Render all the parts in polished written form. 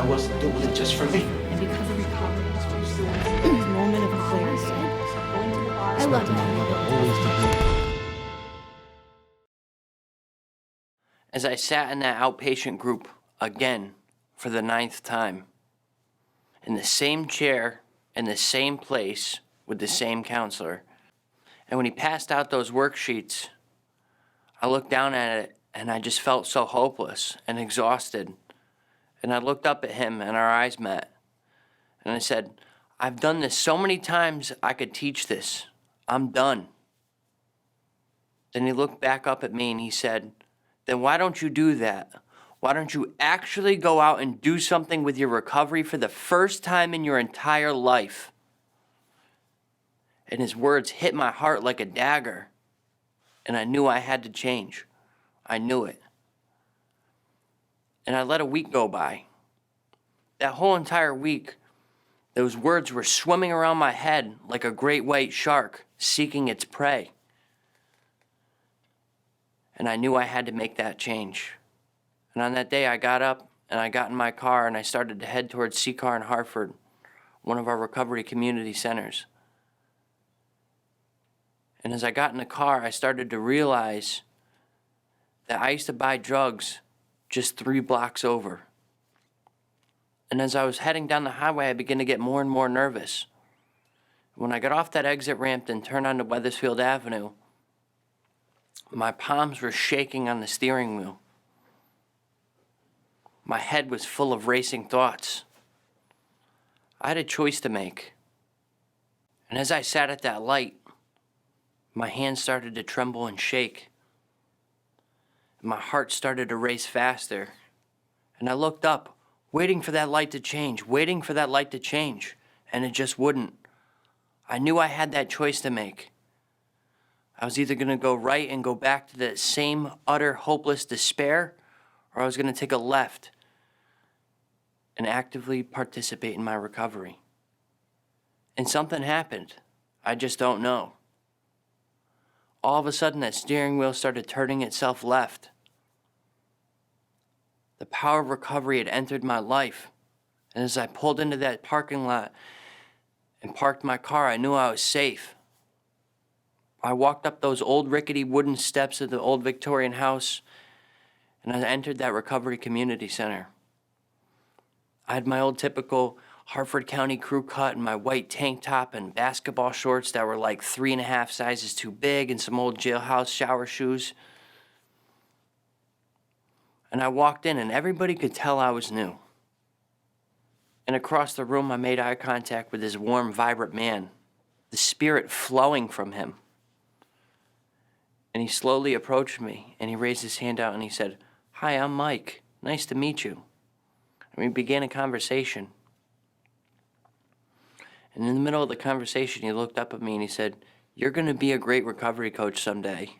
wasn't doing it just for me. And because of recovery, this moment of clarity, going to the bar. I love that. As I sat in that outpatient group again for the 9th time, in the same chair, in the same place, with the same counselor, and when he passed out those worksheets, I looked down at it and I just felt so hopeless and exhausted. And I looked up at him and our eyes met. And I said, I've done this so many times I could teach this. I'm done. Then he looked back up at me and he said, then why don't you do that? Why don't you actually go out and do something with your recovery for the first time in your entire life? And his words hit my heart like a dagger. And I knew I had to change. I knew it. And I let a week go by. That whole entire week, those words were swimming around my head like a great white shark seeking its prey. And I knew I had to make that change. And on that day, I got up and I got in my car and I started to head towards CCAR in Hartford, one of our recovery community centers. And as I got in the car, I started to realize that I used to buy drugs just 3 blocks over. And as I was heading down the highway, I began to get more and more nervous. When I got off that exit ramp and turned onto Weathersfield Avenue, my palms were shaking on the steering wheel. My head was full of racing thoughts. I had a choice to make. And as I sat at that light, my hands started to tremble and shake. My heart started to race faster. And I looked up, waiting for that light to change, and it just wouldn't. I knew I had that choice to make. I was either going to go right and go back to that same utter hopeless despair, or I was going to take a left and actively participate in my recovery. And something happened. I just don't know. All of a sudden, that steering wheel started turning itself left. The power of recovery had entered my life. And as I pulled into that parking lot and parked my car, I knew I was safe. I walked up those old rickety wooden steps of the old Victorian house, and I entered that recovery community center. I had my old typical Hartford County crew cut and my white tank top and basketball shorts that were like 3.5 sizes too big and some old jailhouse shower shoes. And I walked in and everybody could tell I was new. And across the room I made eye contact with this warm, vibrant man, the spirit flowing from him. And he slowly approached me and he raised his hand out and he said, "Hi, I'm Mike. Nice to meet you." And we began a conversation. And in the middle of the conversation, he looked up at me and he said, "You're going to be a great recovery coach someday.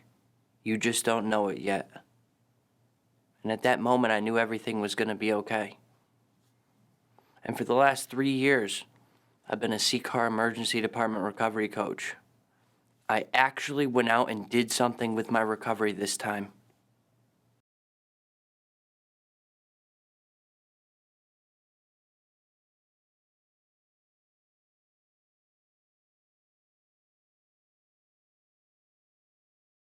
You just don't know it yet." And at that moment, I knew everything was going to be okay. And for the last 3 years, I've been a CCAR Emergency Department recovery coach. I actually went out and did something with my recovery this time.